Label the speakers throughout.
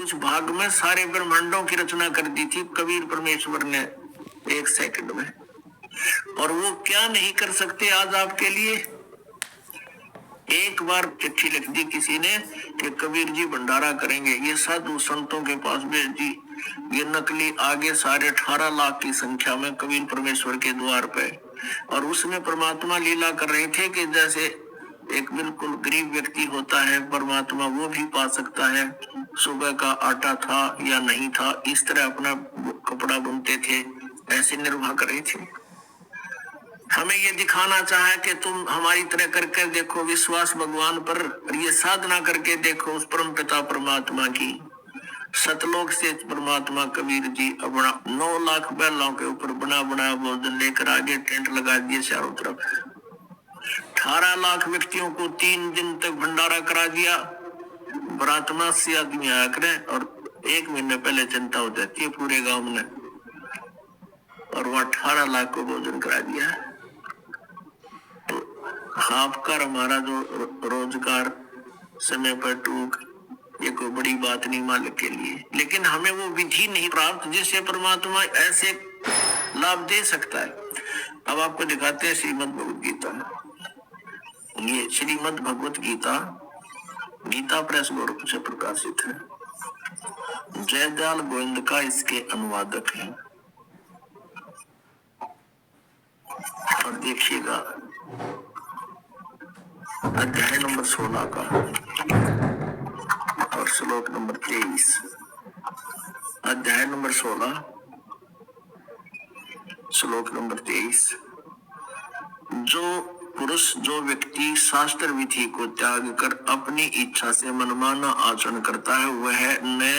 Speaker 1: कुछ भाग में सारे ब्रह्मांडों की रचना कर दी थी कबीर परमेश्वर ने 1 सेकंड में। और वो क्या नहीं कर सकते आज आपके लिए। एक बार चिट्ठी लिख दी किसी ने कि कबीर जी भंडारा करेंगे, ये साधु संतों के पास भेज दी। ये नकली आगे साढ़े 18 लाख की संख्या में कबीर परमेश्वर के द्वार पे, और उसमें परमात्मा लीला कर रहे थे कि जैसे एक बिल्कुल गरीब व्यक्ति होता है परमात्मा वो भी पा सकता है। सुबह का आटा था या नहीं था, इस तरह अपना कपड़ा बुनते थे, ऐसे निर्वाह कर रहे थे। हमें ये दिखाना चाहे कि तुम हमारी तरह करके देखो, विश्वास भगवान पर, ये साधना करके देखो उस परम पिता परमात्मा की। सतलोक से परमात्मा कबीर जी अपना 9 लाख बैलों के ऊपर बना बनाया भोजन लेकर आगे टेंट लगा दिए चारों तरफ। 18 लाख व्यक्तियों को 3 दिन तक भंडारा करा दिया। बरातमा से आदमी आया करें और 1 महीने पहले चिंता हो जाती है पूरे गांव में, और वो 18 लाख को भोजन करा दिया। तो आपका हमारा जो रोजगार समय पर टूक, ये कोई बड़ी बात नहीं मालिक के लिए, लेकिन हमें वो विधि नहीं प्राप्त जिससे परमात्मा ऐसे लाभ दे सकता है। अब आपको दिखाते हैं श्रीमद् भगवत गीता। ये श्रीमद् भगवत गीता गीता प्रेस गोरखपुर से प्रकाशित है। जयदयाल गोविंद का इसके अनुवादक है। और देखिएगा अध्याय नंबर 16 का और श्लोक नंबर 23। अध्याय नंबर 16 श्लोक नंबर 23। जो पुरुष, जो व्यक्ति शास्त्र विधि को त्याग कर अपनी इच्छा से मनमाना आचरण करता है, वह न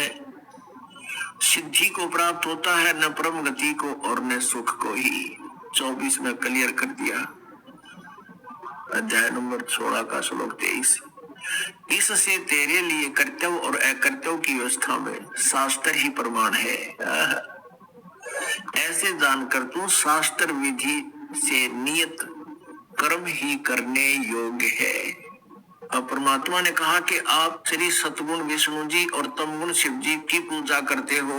Speaker 1: सिद्धि को प्राप्त होता है, न परम गति को और न सुख को ही। 24 में क्लियर कर दिया। अध्याय नंबर 16 का श्लोक 23। इससे तेरे लिए कर्तव्य और अकर्तव्य की व्यवस्था में शास्त्र ही प्रमाण है। ऐसे जानकर तू शास्त्र विधि से नियत कर्म ही करने योग्य है। अब परमात्मा ने कहा कि आप श्री सतगुण विष्णु जी और तमगुण शिव जी की पूजा करते हो।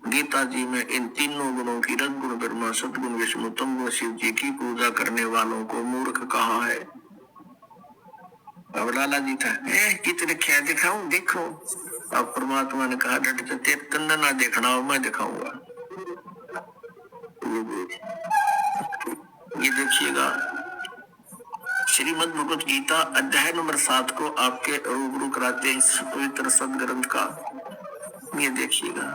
Speaker 1: गीता जी में इन तीनों गुणों की, रजगुण ब्रह्मा, सतगुण विष्णु, तमगुण शिव जी की पूजा करने वालों को मूर्ख कहा है। अब लाला जी था, कितने क्या दिखाऊं, देखो। अब परमात्मा ने कहा डट तेरे तन्ना ना देखना और मैं दिखाऊंगा। ये देखिएगा श्रीमद् भगवत गीता अध्याय नंबर 7 को आपके रूबरू कराते हैं इस पवित्र सदग्रंथ का। ये देखिएगा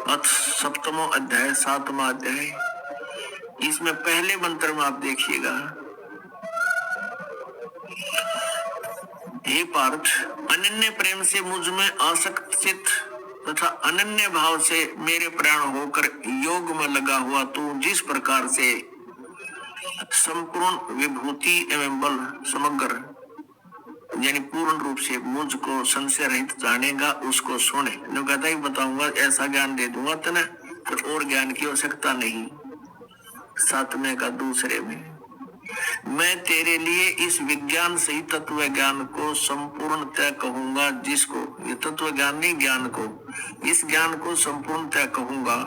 Speaker 1: अथ सप्तमो अध्याय 7वां अध्याय। इसमें पहले मंत्र में आप देखिएगा, हे पार्थ, अनन्य प्रेम से मुझ में आसक्त चित्त तथा अनन्य भाव से मेरे प्राण होकर योग में लगा हुआ तू जिस प्रकार से संपूर्ण विभूति एवं बल समग्र यानी पूर्ण रूप से मुझको संशय रहित जानेगा, उसको सुने। जो कहता ही बताऊंगा, ऐसा ज्ञान दे दूंगा तेने, तो और ज्ञान की आवश्यकता नहीं। 7वें का दूसरे में, मैं तेरे लिए इस विज्ञान सही तत्व ज्ञान को संपूर्णतः कहूंगा, जिसको, ये तत्व ज्ञान नहीं, ज्ञान को, इस ज्ञान को संपूर्णतः कहूंगा,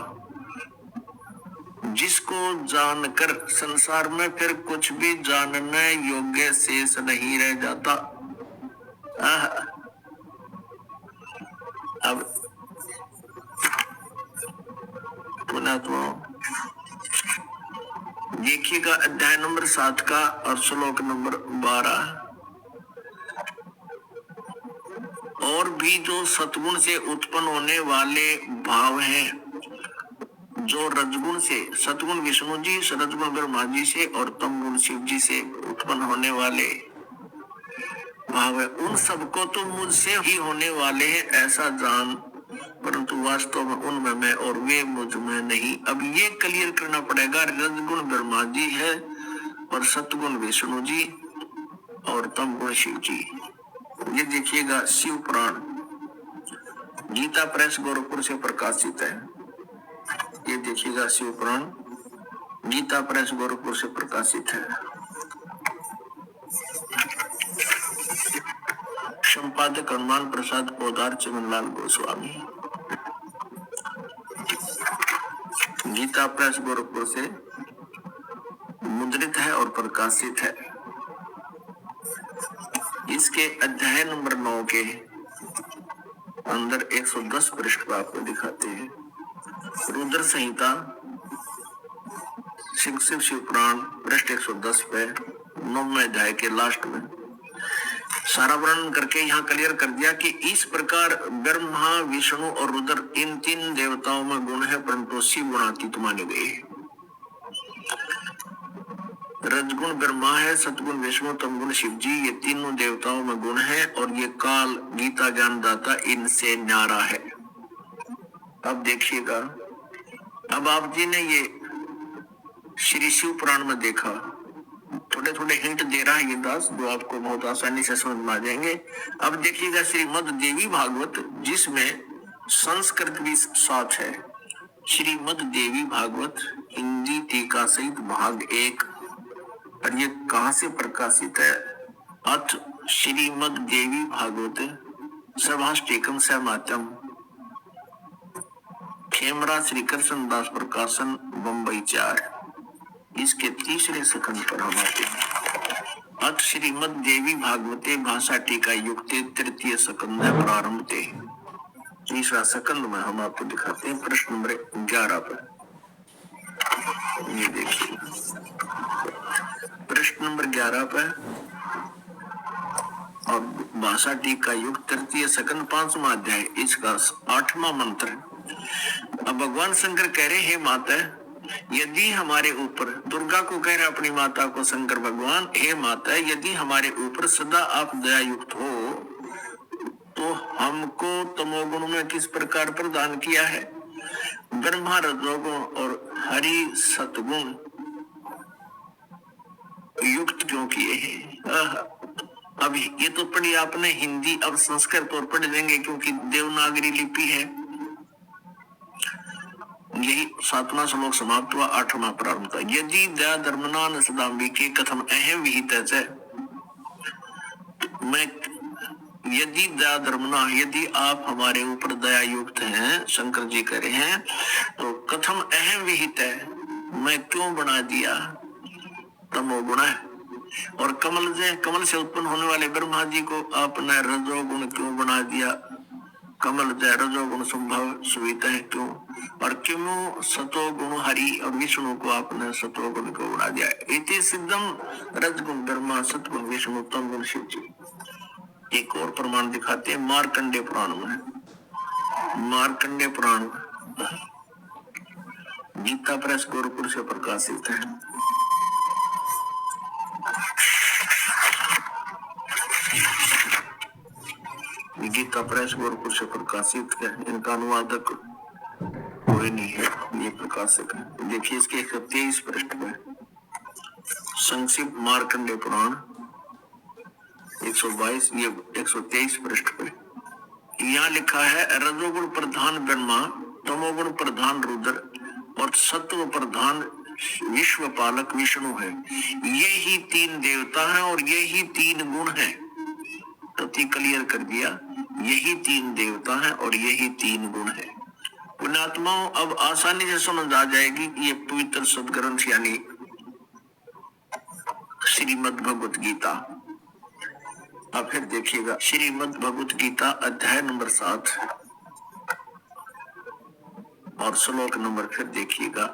Speaker 1: जिसको जानकर संसार में फिर कुछ भी जानने योग्य शेष नहीं रह जाता। अब पुनः तो देखिएगा अध्याय नंबर 7 का और श्लोक नंबर 12। और भी जो सतगुण से उत्पन्न होने वाले भाव हैं, जो रजगुण से, सतगुण विष्णु जी, रजगुण ब्रह्मा जी से और तमगुण शिव जी से उत्पन्न होने वाले भाव है, उन सबको तो मुझसे ही होने वाले हैं ऐसा जान, परंतु वास्तव में उनमें मैं और वे मुझ में नहीं। अब ये क्लियर करना पड़ेगा, रजगुण ब्रह्मा जी है और सतगुण विष्णु जी और तमगुण शिव जी। ये देखिएगा शिव पुराण गीता प्रेस गोरखपुर से प्रकाशित है। ये देखिएगा शिव पुराण गीता प्रेस गोरखपुर से प्रकाशित है। संपादक हनुमान प्रसाद पोदार चमनलाल गोस्वामी। गीता प्रेस गोरखपुर से मुद्रित है और प्रकाशित है। इसके अध्याय नंबर 9 के अंदर 110 पृष्ठ पर आपको दिखाते हैं। रुद्र संहिता शिव पुराण पृष्ठ 110 पे 9वें अध्याय के लास्ट में सारा वर्णन करके यहाँ क्लियर कर दिया कि इस प्रकार ब्रह्मा, विष्णु और रुद्र इन 3 देवताओं में गुण है, परंतु शिव गुणातीत माने गए हैं। रजगुण ब्रह्मा है, सतगुण विष्णु, तमगुण शिव जी, ये तीनों देवताओं में गुण है और ये काल गीता ज्ञानदाता इनसे न्यारा है। अब देखिएगा, अब आप जी ने ये श्री शिव पुराण में देखा, थोड़े थोड़े हिंट दे रहा है ये दास, जो आपको बहुत आसानी से समझ में आ जाएंगे। अब देखिएगा श्रीमद् देवी भागवत, जिसमें संस्कृत भी साथ है। श्रीमद् देवी भागवत हिंदी टीका सहित भाग 1, और ये कहां से प्रकाशित है? अथ श्रीमद् देवी भागवत सभाष्टिकम सहमातम, खेमरा श्री कृष्ण दास प्रकाशन, बम्बई 4। इसके तीसरे सकंद पर हम आते हैं। अथ श्रीमद् देवी भागवते भाषा टीका युक्ते तृतीय सकंद है प्रारंभते। तीसरा सकंद में हम आपको दिखाते हैं प्रश्न नंबर 11 पर। ये देखिए प्रश्न नंबर 11 पर, और भाषा टीका युक्त तृतीय सकंद 5वां अध्याय, इसका 8वां मंत्र। अब भगवान शंकर कह रहे हैं, माता यदि हमारे ऊपर, दुर्गा को कह रहे अपनी माता को शंकर भगवान, हे माता यदि हमारे ऊपर सदा आप दया युक्त हो तो हमको तमोगुण में किस प्रकार प्रदान किया है? ब्रह्मा रजोगुण और हरि सतगुण युक्त क्यों किए हैं? अब ये तो पढ़ी आपने हिंदी, अब संस्कृत और पढ़ लेंगे क्योंकि देवनागरी लिपि है। यही 7वां श्लोक समाप्त हुआ, 8वां प्रारंभ था। यदि दया धर्मना न सदाम्बिके कथम अहम विहित है। मैं यदि दया धर्मना, यदि आप हमारे ऊपर दया युक्त हैं, शंकर जी कह रहे हैं, तो कथम अहम विहित है, मैं क्यों बना दिया तमोगुण है। और कमल से उत्पन्न होने वाले ब्रह्मा जी को आपने रजोगुण क्यों बना दिया? कमल रजोगुण संभव सुविधा है क्यों? और क्यों सतोगुण हरि और विष्णु को आपने सतोगुण को बना दिया? इति सिद्धम रजगुण ब्रह्मा, सतगुण विष्णु, तमगुण शिव जी। एक और प्रमाण दिखाते हैं मार्कंडेय पुराण में। मार्कंडेय पुराण गीता प्रेस गोरखपुर से प्रकाशित है। गीता प्रेस गोरखपुर से प्रकाशित है। इनका अनुवादक कोई नहीं है, ये प्रकाशक है। देखिए इसके 123 पृष्ठ में संक्षिप्त मार्कंडेय पुराण 122, ये 123 पृष्ठ पे यहाँ लिखा है, रजोगुण प्रधान ब्रह्मा, तमोगुण प्रधान रुद्र और सत्व प्रधान विश्व पालक विष्णु है। ये ही 3 देवता हैं और ये ही 3 गुण हैं। तो क्लियर कर दिया, यही 3 देवता हैं और यही 3 गुण है। पुण्यात्माओं, अब आसानी से समझ आ जाएगी कि ये पवित्र सदग्रंथ यानी श्रीमद् भगवत गीता। अब फिर देखिएगा श्रीमद् भगवत गीता अध्याय नंबर 7 और श्लोक नंबर फिर देखिएगा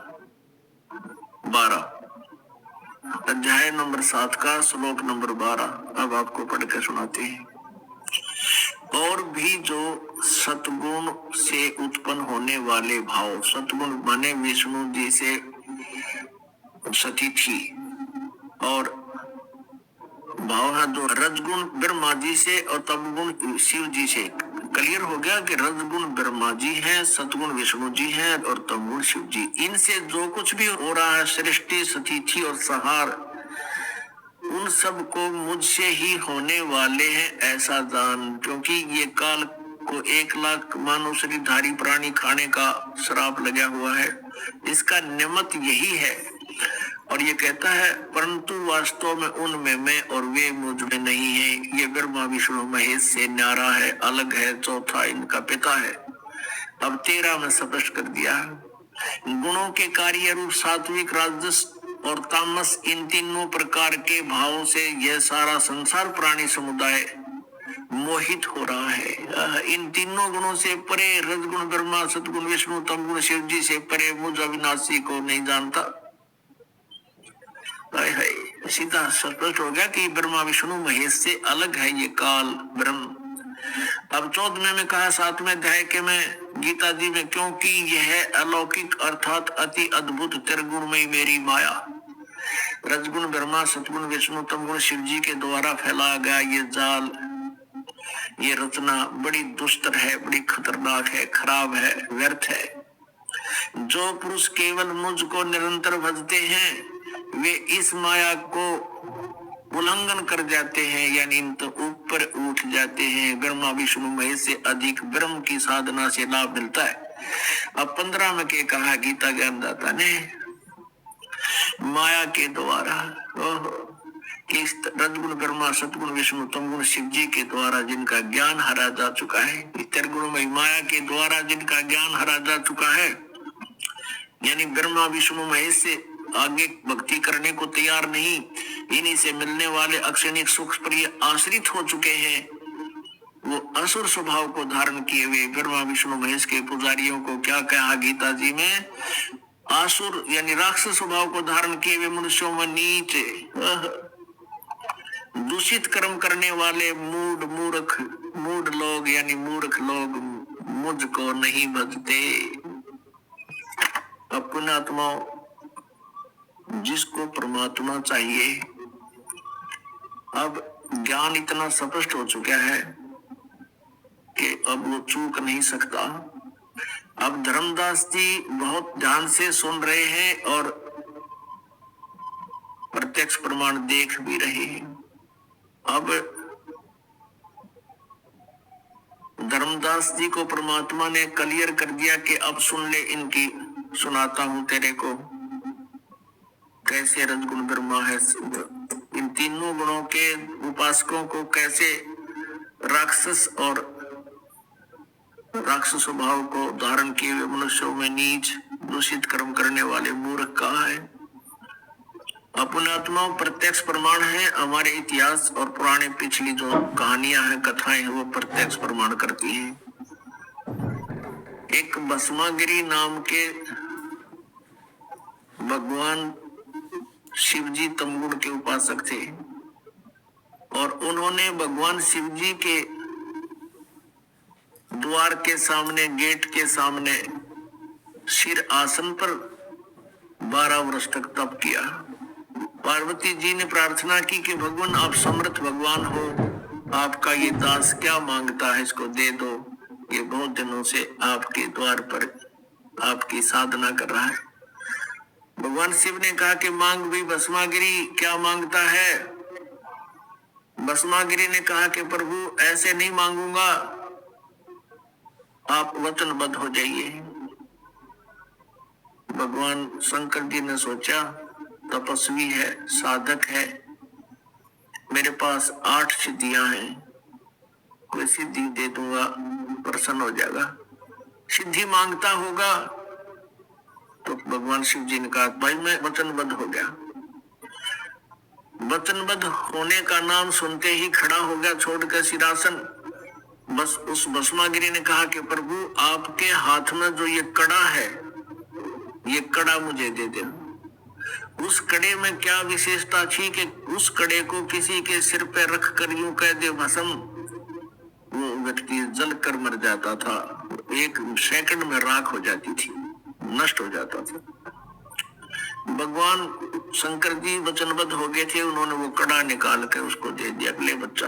Speaker 1: 12। अध्याय नंबर 7 का श्लोक नंबर 12 अब आपको पढ़ के सुनाते हैं। और भी जो सतगुण से उत्पन्न होने वाले भाव, सतगुण माने विष्णु जी से सतीथी, और भाव है दो, रजगुण ब्रह्मा जी से और तमगुण शिव जी से। क्लियर हो गया कि रजगुण ब्रह्मा जी हैं, सतगुण विष्णु जी हैं और तमगुण शिव जी। इनसे जो कुछ भी हो रहा है, सृष्टि, सतीथी और संहार, उन सब को मुझसे ही होने वाले हैं ऐसा जान। क्योंकि ये काल को 1 लाख मानव शरीरधारी प्राणी खाने का श्राप लगा हुआ है। इसका निमित्त यही है। और ये कहता है परंतु वास्तव में उनमें मैं और वे मुझ में नहीं है। ये ब्रह्मा विष्णु महेश से न्यारा है, अलग है, चौथा इनका पिता है। अब 13 में स्पष्ट कर दिया, गुणों के कार्य रूप सात्विक, राजस और तामस, इन तीनों प्रकार के भावों से यह सारा संसार प्राणी समुदाय मोहित हो रहा है। इन तीनों गुणों से परे, रजगुण ब्रह्मा, सतगुण विष्णु, तमगुण शिव जी से परे मुझ अविनाशी को नहीं जानता। सीधा स्पष्ट हो गया कि ब्रह्मा विष्णु महेश से अलग है ये काल ब्रह्म। अब 14वें में कहा 7वें अध्याय के में गीता जी में, क्योंकि यह अलौकिक अर्थात अति अद्भुत त्रिगुणमयी मेरी माया, रजगुण ब्रह्मा, सतगुण विष्णु, तमगुण शिव जी के द्वारा फैलाया गया ये जाल, ये रचना बड़ी दुष्टर है, बड़ी खतरनाक है, खराब है, व्यर्थ है। जो पुरुष केवल मुझको निरंतर भजते हैं वे इस माया को उल्लंघन कर जाते हैं, यानी तो ऊपर उठ जाते हैं। ब्रह्मा विष्णु महेश से अधिक ब्रह्म की साधना से लाभ मिलता है। अब 15 में के कहा गीता ज्ञानदाता ने, माया के द्वारा कि रजगुण ब्रह्मा, सतगुण विष्णु, तमगुण शिव जी के द्वारा जिनका ज्ञान हरा जा चुका है, त्रिगुणमयी माया के द्वारा जिनका ज्ञान हरा जा चुका है, यानी ब्रह्मा विष्णु महेश से आगे भक्ति करने को तैयार नहीं, इन्हीं से मिलने वाले अक्षणिक सुख पर ये आश्रित हो चुके हैं, वो असुर स्वभाव को धारण किए हुए ब्रह्मा विष्णु महेश के पुजारियों को क्या कहा गीता जी में, आसुर यानी राक्षस स्वभाव को धारण किए हुए मनुष्यों में नीच, दूषित कर्म करने वाले मूढ़ लोग यानी मूर्ख लोग मुझको नहीं भजते। अपने आत्मा जिसको परमात्मा चाहिए, अब ज्ञान इतना स्पष्ट हो चुका है कि अब वो चूक नहीं सकता। अब धर्मदास जी बहुत ध्यान से सुन रहे हैं और प्रत्यक्ष प्रमाण देख भी रहे हैं। अब धर्मदास जी को परमात्मा ने क्लियर कर दिया कि अब सुन ले, इनकी सुनाता हूं तेरे को कैसे रजगुण ब्रह्मा है, इन तीनों गुणों के उपासकों को कैसे राक्षस और राक्षस स्वभाव को धारण किए हुए मनुष्यों में नीच दूषित कर्म करने वाले मूर्ख कहा है। अपने आत्मा प्रत्यक्ष प्रमाण है। हमारे इतिहास और पुराने पिछली जो कहानियां हैं, कथाएं हैं, वो प्रत्यक्ष प्रमाण करती हैं। एक भस्मागिरी नाम के भगवान शिव जी तमगुण के उपासक थे और उन्होंने भगवान शिव जी के द्वार के सामने, गेट के सामने सिर आसन पर 12 वर्ष तक तप किया। पार्वती जी ने प्रार्थना की कि भगवान आप समर्थ भगवान हो, आपका ये दास क्या मांगता है, इसको दे दो, ये बहुत दिनों से आपके द्वार पर आपकी साधना कर रहा है। भगवान शिव ने कहा कि मांग भी भस्मागिरी, क्या मांगता है? भस्मागिरी ने कहा कि प्रभु ऐसे नहीं मांगूंगा, आप वचनबद्ध हो जाइए। भगवान शंकर जी ने सोचा तपस्वी है, साधक है, मेरे पास 8 सिद्धियां हैं, कोई सिद्धि दे दूंगा, प्रसन्न हो जाएगा। सिद्धि मांगता होगा तो भगवान शिव जी ने कहा भाई मैं वचनबद्ध हो गया। वचनबद्ध होने का नाम सुनते ही खड़ा हो गया छोड़कर सिरासन। बस उस भस्मागिरी ने कहा कि प्रभु आपके हाथ में जो ये कड़ा है, ये कड़ा मुझे दे दे। उस कड़े में क्या विशेषता थी कि उस कड़े को किसी के सिर पे रख कर यूं कह दे भस्म, वो व्यक्ति जल कर मर जाता था, 1 सेकंड में राख हो जाती थी, नष्ट हो जाता था। भगवान शंकर जी वचनबद्ध हो गए थे, उन्होंने वो कड़ा निकाल कर उसको दे दिया, ले बच्चा।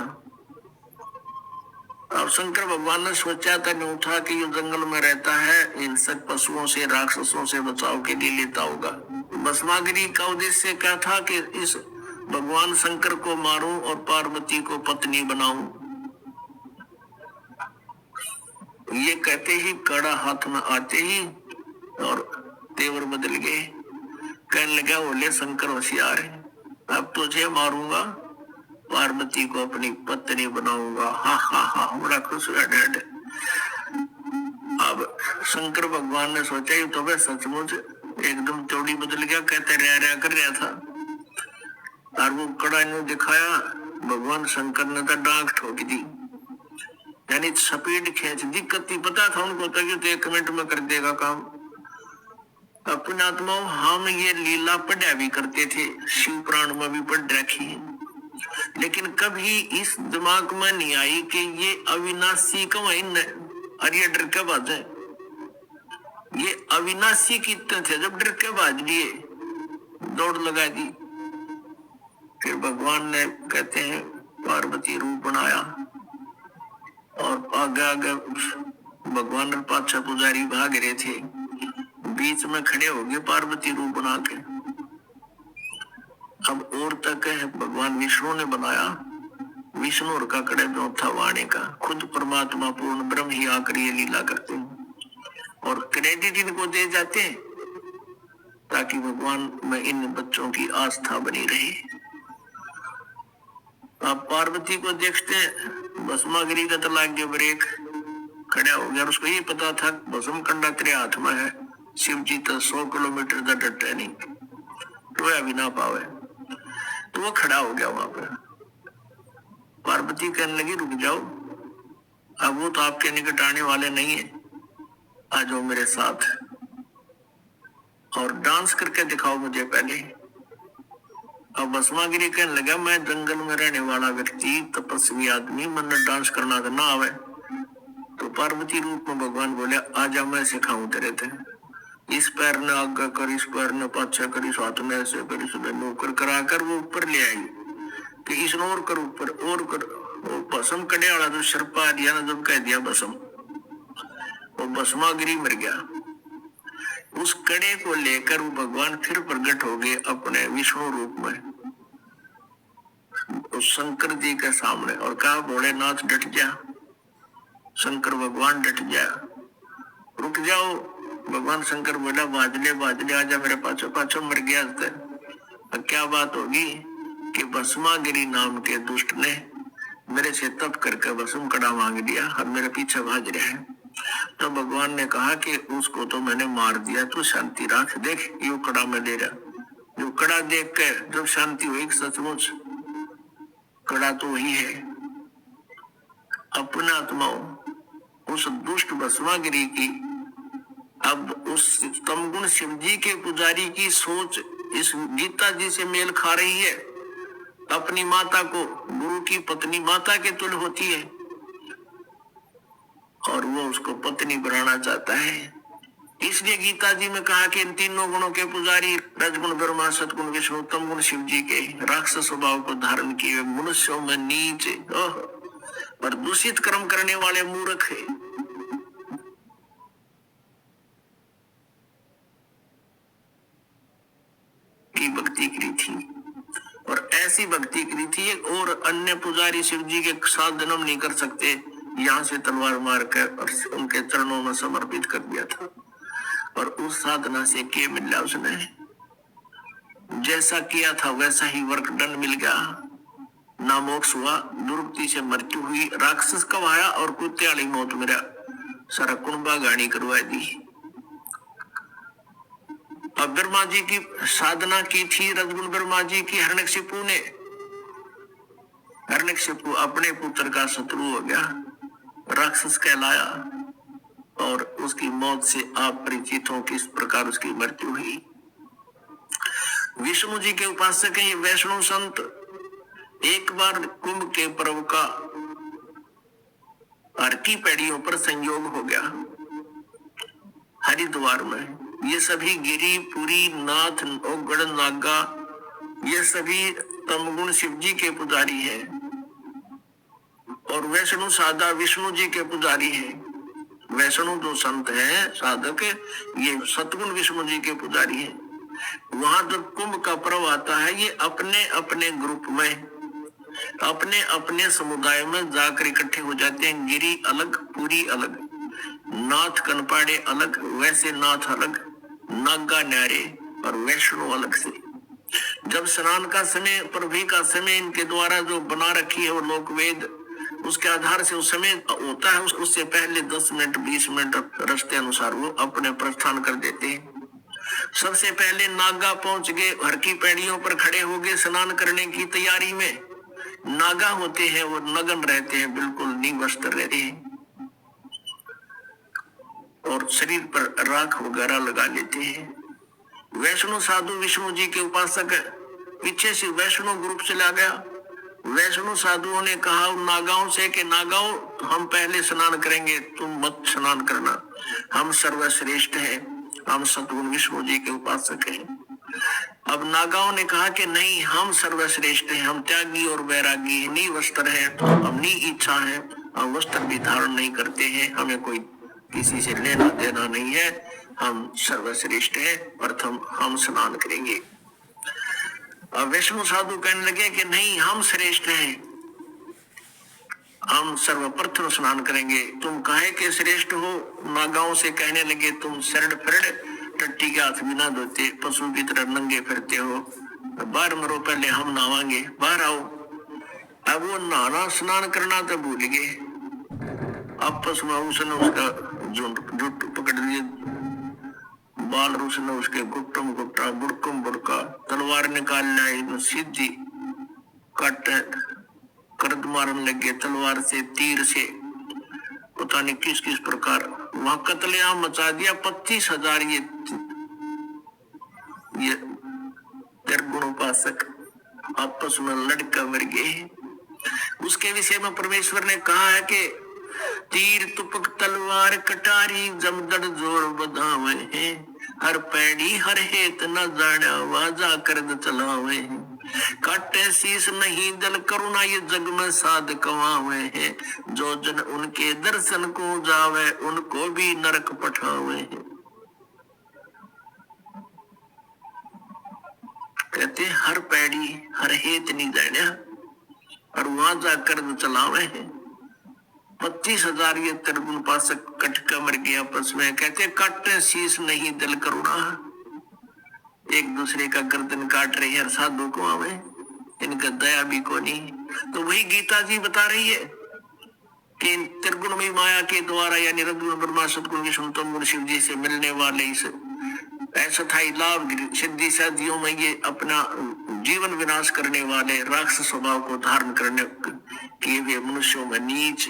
Speaker 1: अब शंकर भगवान ने सोचा था नहीं उठा कि ये जंगल में रहता है, हिंसक पशुओं से, राक्षसों से बचाव के लिए लेता होगा। भस्मागिरी का उद्देश्य क्या था कि इस भगवान शंकर को मारूं और पार्वती को पत्नी बनाऊं। ये कहते ही कड़ा हाथ में आते ही और तेवर बदल गए। कहने लगा बोले शंकर होशियार है, अब तुझे मारूंगा, पार्वती को अपनी पत्नी बनाऊंगा। हा हा हा, बड़ा खुश हुआ डैड। अब शंकर भगवान ने सोचा ये तो मैं सचमुच एकदम चौड़ी बदल गया, कहते रह कर रहा था। और वो कड़ा न्यू दिखाया, भगवान शंकर ने तो डांग ठोक दी, यानी स्पीड खींच दी। कति पता था उनको तो कि 1 मिनट में कर देगा काम। अपने आत्माओं हम ये लीला पढ़ा भी करते थे, शिव पुराण में भी पढ़ रखी है, लेकिन कभी इस दिमाग में नहीं आई कि ये अविनाशी कमाई अरे डर के बाजे, ये अविनाशी कितने थे, जब डर के बाज लिए दौड़ लगा दी। फिर भगवान ने कहते हैं पार्वती रूप बनाया और आगे आगे भगवान और पाछा पुजारी भाग रहे थे, बीच में खड़े हो गए पार्वती रूप बना के। अब और तक है भगवान विष्णु ने बनाया, विष्णु और का कड़े में था वाणी का, खुद परमात्मा पूर्ण ब्रह्म ही आकर ये लीला करते हैं और क्रेडिट इनको दे जाते हैं ताकि भगवान में इन बच्चों की आस्था बनी रहे। आप पार्वती को देखते भस्मागिरी का तो लाग गया ब्रेक, खड़ा हो गया। उसको ये पता था भस्म कंडा तेरे हाथ में है, शिव जी तो 100 किलोमीटर का डटे नहीं, रोया भी ना पावे, तो वो खड़ा हो गया वहां पर। पार्वती कहने लगी रुक जाओ, अब वो तो आपके निकट आने वाले नहीं है, आ जाओ मेरे साथ और डांस करके दिखाओ मुझे पहले। अब भस्मागिरी कहने लगा मैं जंगल में रहने वाला व्यक्ति, तपस्वी आदमी, मन डांस करना तो ना आवे। तो पार्वती रूप में भगवान बोले आजा मैं सिखाऊं तेरे थे, इस पैर ने आगे कर, इस पैर ने पाछा कर, इस हाथ में ऐसे कर, इसमें नौकर करा कर वो ऊपर ले आई कि इस नोर कर ऊपर और कर। वो भस्म कड़े वाला जो शर्पा दिया ना, जब कह दिया भस्म, वो भस्मागिरी मर गया। उस कड़े को लेकर वो भगवान फिर प्रकट हो गए अपने विष्णु रूप में उस शंकर जी के सामने और कहा भोलेनाथ डट जा। शंकर भगवान डट जा, रुक जाओ। भगवान शंकर बोला बाजले आजा मेरे पाछो पाछो, मर गया। क्या बात होगी कि भस्मागिरी नाम के दुष्ट ने मेरे से तप करके भस्म कड़ा मांग लिया और मेरे पीछे भाज रहा है। तो भगवान ने कहा कि उसको तो मैंने मार दिया, तू शांति रख, देख यू कड़ा में दे रहा, जो कड़ा देख के जब शांति हुई सचमुच कड़ा तो वही है। अपना आत्माओं उस दुष्ट भस्मागिरी की, अब उस तमगुण शिव जी के पुजारी की सोच इस गीता जी से मेल खा रही है। अपनी माता को गुरु की पत्नी माता के तुल्य होती है और वो उसको पत्नी बनाना चाहता है। इसलिए गीता जी में कहा कि इन तीनों गुणों के पुजारी रजगुण ब्रह्मा, सतगुण विष्णु, तमगुण शिव जी के राक्षस स्वभाव को धारण किए मनुष्यों में नीच और दूषित कर्म करने वाले मूर्ख है। की भक्ति करी थी और ऐसी भक्ति करी थी और अन्य पुजारी शिव जी के साथ जन्म नहीं कर सकते, यहाँ से तलवार मार कर और उनके चरणों में समर्पित कर दिया था। और उस साधना से क्या मिला, उसने जैसा किया था वैसा ही वर्क दंड मिल गया, ना मोक्ष हुआ, दुर्गति से मृत्यु हुई, राक्षस कवाया और कुत्ते वाली मौत मिला, सारा कुंभा गाड़ी करवा दी। अब ब्रह्मा जी की साधना की थी, रजगुण ब्रह्मा जी की, हिरण्यकशिपु ने, हिरण्यकशिपु अपने पुत्र का शत्रु हो गया, राक्षस कहलाया और उसकी मौत से आप परिचित हो किस प्रकार उसकी मृत्यु हुई। विष्णु जी के उपासक हैं ये वैष्णव संत। एक बार कुंभ के पर्व का हर की पैड़ियों पर संयोग हो गया हरिद्वार में। ये सभी गिरी, पुरी, नाथ, ओगड़, नागा, ये सभी तमगुण शिव जी के पुजारी हैं और वैष्णु साधा विष्णु जी के पुजारी हैं। वैष्णु जो संत हैं साधक, ये सतगुण विष्णु जी के पुजारी हैं। वहां जब कुंभ का पर्व आता है, ये अपने अपने ग्रुप में, अपने अपने समुदाय में जाकर इकट्ठे हो जाते हैं। गिरी अलग, पुरी अलग, नाथ कनपाड़े अलग, वैसे नाथ अलग, नागा न्यारे, और वैष्णव अलग से। जब स्नान का समय, प्रभु का समय इनके द्वारा जो बना रखी है वो लोक वेद, उसके आधार से उस समय होता है, उससे पहले 10 मिनट 20 मिनट रास्ते अनुसार वो अपने प्रस्थान कर देते हैं। सबसे पहले नागा पहुंच गए, हर की पैड़ियों पर खड़े हो गए स्नान करने की तैयारी में। नागा होते हैं वो नग्न रहते हैं, बिल्कुल निवस्त्र रहते हैं और शरीर पर राख वगैरह लगा लेते हैं। वैष्णव साधु विष्णु जी के उपासक पीछे से वैष्णव ग्रुप चला गया। वैष्णव साधुओं ने कहा नागाओं से कि नागाओं हम पहले स्नान करेंगे, तुम मत स्नान करना, हम सर्वश्रेष्ठ हैं, हम सतगुरु विष्णु जी के उपासक हैं। अब नागाओं ने कहा कि नहीं, हम सर्वश्रेष्ठ हैं, हम त्यागी और वैरागी हैं, निवस्त्र हैं, तो हम नी इच्छा है, हम वस्त्र भी धारण नहीं करते हैं, हमें कोई किसी से लेना देना नहीं है, हम सर्वश्रेष्ठ हैं, प्रथम हम स्नान करेंगे। अब वैष्णव साधु कहने लगे कि नहीं, हम श्रेष्ठ हैं, हम सर्वप्रथम स्नान करेंगे। तुम काहे के श्रेष्ठ हो? नागाओं से कहने लगे तुम शरण फरण टट्टी के हाथ बिना धोते पशु की तरह नंगे फिरते हो, बाहर मरो, पहले हम नहावांगे, बाहर आओ। अब वो नहाना स्नान करना तो भूल गए। आपस में उसने उसका जुट पकड़ लिए, बाल उसने उसके गुट्टम गुट्टा बुड़कम बुड़का, तलवार निकाल लाई, सीधी कट करद मारने लगे तलवार से, तीर से, पता नहीं किस किस प्रकार वहां कत्लेआम मचा दिया। 25,000 ये निर्गुण उपासक आपस में लड़का मर गए। उसके विषय में परमेश्वर ने कहा है कि तीर तुपक तलवार कटारी जमदड़ जोर बधावे हैं, हर पैड़ी हर हेत न जाना वाजा करद चलावे हैं, काटे शीस नहीं दल करुणा ये जग में साध कमावे हैं, जो जन उनके दर्शन को जावे उनको भी नरक पठावे हैं। कहते हर पैड़ी हर हेत नहीं जाना और वहां जाकर चलावे हैं। 25,000 ये त्रिगुण उपासक कटका मर गया आपस में। कहते काटे शीस नहीं दिल करुणा, एक दूसरे का गर्दन काट रहे हैं, साधु को आवे, इनका दया भी को नहीं। तो वही गीता जी बता रही है कि त्रिगुण में माया के द्वारा यानी रघुगुण ब्रह्मा सतगुण विष्णु तम गुण शिव जी से मिलने वाले इस अस्थायी लाभ सिद्धि साधियों में ये अपना जीवन विनाश करने वाले राक्षस स्वभाव को धारण करने किए हुए मनुष्यों में नीच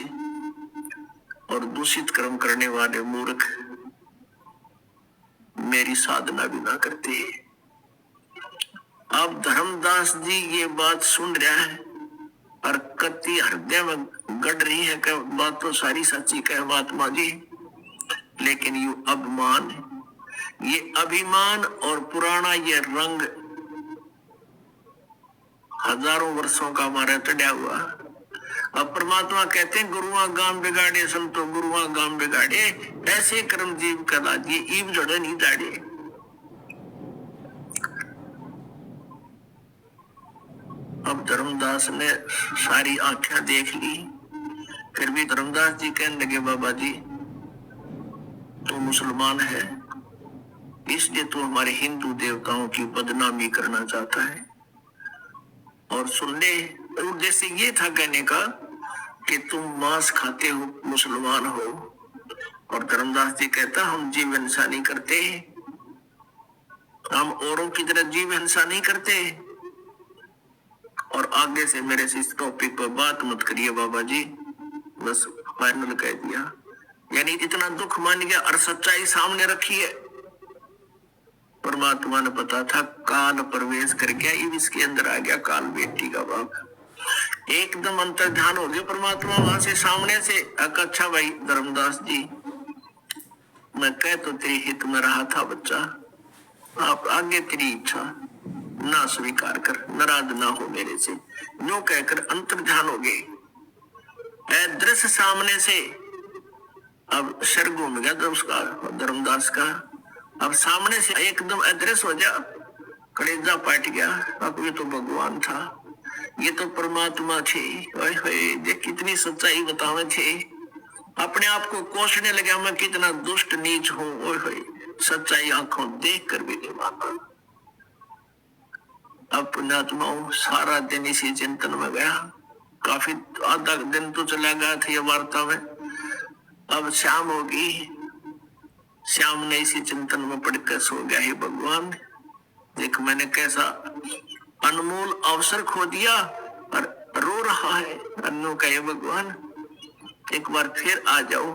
Speaker 1: और दूषित कर्म करने वाले मूर्ख मेरी साधना भी ना करते। अब धर्मदास जी ये बात सुन रहा है और कति हृदय में गड़ रही है कि बात तो सारी सच्ची कहे महात्मा जी, लेकिन ये अभिमान, ये अभिमान और पुराना ये रंग हजारों वर्षों का हमारा चढ़ा हुआ। अब परमात्मा कहते हैं गुरुआ गाम बिगाड़े संतो गुरुआ गाम बिगाड़े, ऐसे कर्म जीव का लाजिए ईव जड़े नहीं जाड़े। अब धर्मदास ने सारी आंखें देख ली, फिर भी धर्मदास जी कहने लगे बाबा जी तो मुसलमान है इसलिए तो हमारे हिंदू देवताओं की बदनामी करना चाहता है। और सुनने उद्देश्य ये था कहने का कि तुम मांस खाते हो, मुसलमान हो। और धर्मदास जी कहता हम जीव हिंसा नहीं करते, हम औरों की तरह जीव हिंसा नहीं करते। और आगे से मेरे से इस टॉपिक पर बात मत करिए बाबा जी, बस फाइनल कह दिया। यानी इतना दुख मान गया और सच्चाई सामने रखी है। परमात्मा ने पता था काल प्रवेश कर गया, ये इसके अंदर आ गया काल बेटी का बाप, एकदम अंतर ध्यान हो गया परमात्मा वहां से सामने से। अच्छा भाई धर्मदास जी मैं कह तो तेरी हित में रहा था बच्चा, आप आगे तेरी इच्छा ना स्वीकार कर, नाराज ना हो मेरे से, यूं कहकर अंतर ध्यान हो गए। दृश्य सामने से अब सर घूम गया जब उसका धर्मदास का, अब सामने से एकदम अदृश्य हो जा, कलेजा पाट गया। अब ये तो भगवान था, ये तो परमात्मा थे, देख कितनी सच्चाई बतावे थे। अपने आप को कोसने लगा मैं कितना दुष्ट नीच हूँ, सच्चाई आंखों देख कर भी नहीं माना। अब पुण्यात्माओं सारा दिन इसी चिंतन में गया, काफी आधा दिन तो चला गया था ये वार्ता में। अब शाम होगी, श्याम ने इसी चिंतन में पड़कर सो गया। हे भगवान, देख मैंने कैसा अनमोल अवसर खो दिया और रो रहा है। अन्नू का हे भगवान, एक बार फिर आ जाओ,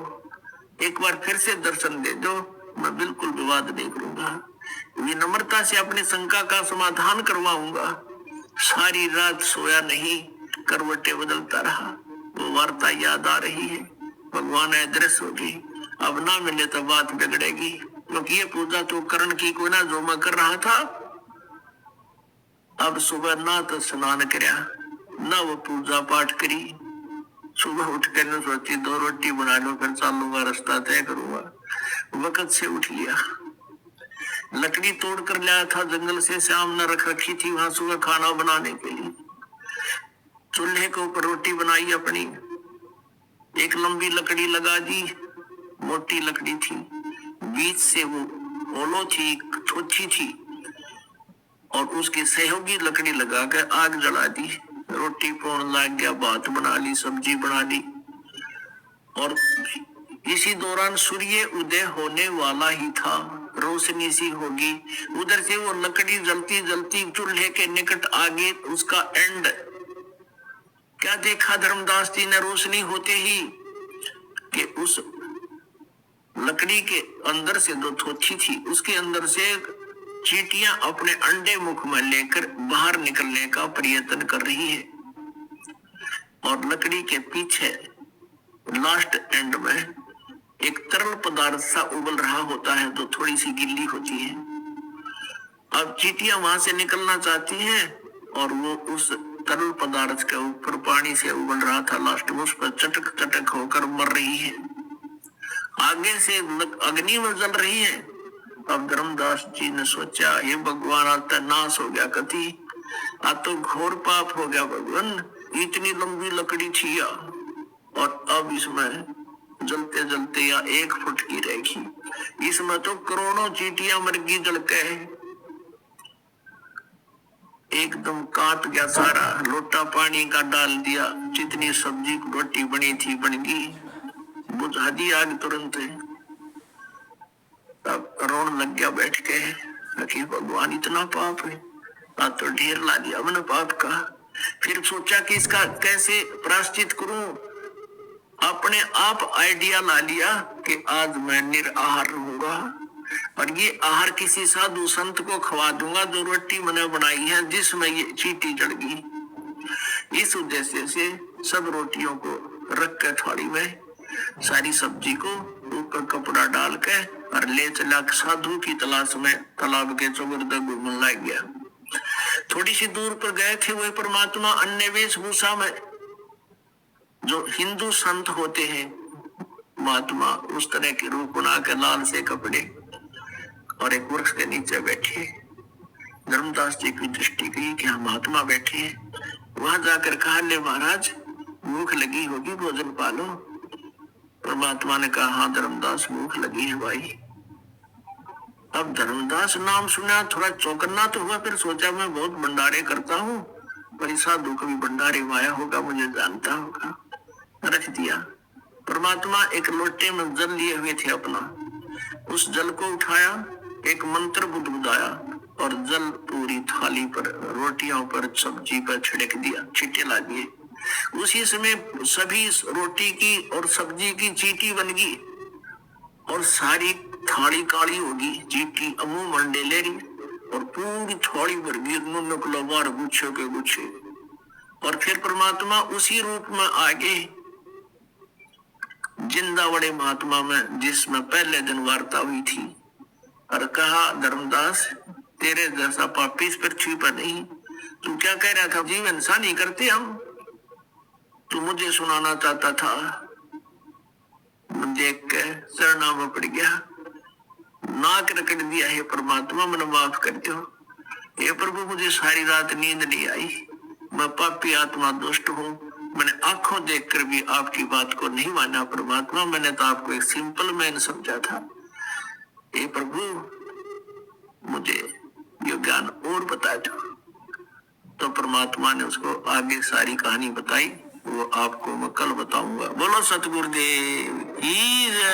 Speaker 1: एक बार फिर से दर्शन दे दो, मैं बिल्कुल विवाद नहीं करूंगा, विनम्रता से अपनी शंका का समाधान करवाऊंगा। सारी रात सोया नहीं, करवटें बदलता रहा, वो वार्ता याद आ रही है। भगवान अदृश्य होगी, अब ना मिले तो बात बिगड़ेगी, क्योंकि ये पूजा तो करण की को ना जो मैं कर रहा था। अब सुबह ना तो स्नान करया, ना वो पूजा पाठ करी। सुबह उठ कर न सोची 2 रोटी बना लो, फिर चलूंगा, रास्ता तय करूंगा। वक्त से उठ लिया, लकड़ी तोड़ कर लाया था जंगल से, श्याम ने रख रखी थी वहां सुबह खाना बनाने के लिए। चूल्हे के ऊपर रोटी बनाई अपनी, एक लंबी लकड़ी लगा दी, मोटी लकड़ी थी, बीच से वो ओलो थी, छोटी थी, और उसकी सहयोगी लकड़ी लगाकर आग जला दी। रोटी पोण लग गया, भात बना ली, सब्जी बना ली, और इसी दौरान सूर्य उदय होने वाला ही था, रोशनी सी होगी। उधर से वो लकड़ी जलती जलती चूल्हे के निकट आगे, उसका एंड क्या देखा धर्मदास जी ने रोशनी होते ही कि उस लकड़ी के अंदर से जो थोथी थी, उसके अंदर से चींटियां अपने अंडे मुख में लेकर बाहर निकलने का प्रयत्न कर रही है, और लकड़ी के पीछे लास्ट एंड में एक तरल पदार्थ सा उबल रहा होता है, जो थोड़ी सी गिल्ली होती है। अब चींटियां वहां से निकलना चाहती हैं, और वो उस तरल पदार्थ के ऊपर पानी से उबल रहा था, लास्ट में उस पर चटक चटक होकर मर रही है। आगे से अग्नि में जल रही है। अब धर्मदास जी ने सोचा, ये भगवान आज तो नाश हो गया, कति आज तो घोर पाप हो गया भगवान, इतनी लंबी लकड़ी थी और अब इसमें जलते जलते या 1 फुट की रहेगी, इसमें तो करोड़ों चींटियां मर गई जल के। एकदम काट गया सारा, लोटा पानी का डाल दिया, जितनी सब्जी रोटी बनी थी बन गई, बुझा दी आग तुरंत। अब रोन लग गया बैठ के कि भगवान इतना पाप है, आज तो ढेर ला दिया मैंने पाप का। फिर सोचा कि इसका कैसे प्रायश्चित करूं। अपने आप आइडिया ला लिया कि आज मैं निराहार रहूंगा, और ये आहार किसी साधु संत को खवा दूंगा, जो रोटी मैंने बनाई है जिसमें ये चींटी जड़ गई। इस उद्देश्य से सब रोटियों को रख कर थाली में, सारी सब्जी को ऊपर कपड़ा डाल के और ले चला साधु की तलाश में तालाब के चौगर्द घूमने लग गया। थोड़ी सी दूर पर गए थे वह परमात्मा अन्य वेशभूषा में, जो हिंदू संत होते हैं महात्मा, उस तरह के रूप बना के लाल से कपड़े, और एक वृक्ष के नीचे बैठे। धर्मदास जी की दृष्टि गई कि हम महात्मा बैठे हैं। वहां जाकर कहा, ले महाराज भूख लगी होगी, भोजन पालो। परमात्मा ने कहा, हाँ धर्मदास भूख लगी है भाई। अब धर्मदास नाम सुना, थोड़ा चौंकना तो हुआ, फिर सोचा मैं बहुत भंडारे करता हूँ, पर साधु कभी भंडारे में आया होगा, मुझे जानता होगा। रख दिया। परमात्मा एक लोटे में जल लिए हुए थे अपना, उस जल को उठाया, एक मंत्र बुदबुदाया और जल पूरी थाली पर, रोटियों पर, सब्जी पर छिड़क दिया, छींटे ला दिए। उसी समय सभी रोटी की और सब्जी की चींटी बन गई, और सारी थाली काली होगी, चींटी मुंह मंडे ले रही, और पूरी थाली भर गई, निकलो बाहर गुच्छे के गुच्छे। और फिर परमात्मा उसी रूप में आगे जिंदा बड़े महात्मा में, जिसमें पहले दिन वार्ता हुई थी, और कहा, धर्मदास तेरे जैसा पापी इस पृथ्वी पर नहीं। तू क्या कह रहा था, जीव इंसान नहीं करते हम, तू मुझे सुनाना चाहता था। देख के शरणा में पड़ गया, नाक रगड़ दिया, हे परमात्मा मैंने माफ कर दो। हे प्रभु मुझे सारी रात नींद नहीं आई, मैं पापी आत्मा दुष्ट हूँ, मैंने आंखों देखकर भी आपकी बात को नहीं माना परमात्मा, मैंने तो आपको एक सिंपल मैन समझा था। हे प्रभु मुझे ये ज्ञान और बता दो। तो परमात्मा ने उसको आगे सारी कहानी बताई, वो आपको मैं कल बताऊंगा। बोलो सतगुरुदेव की जय।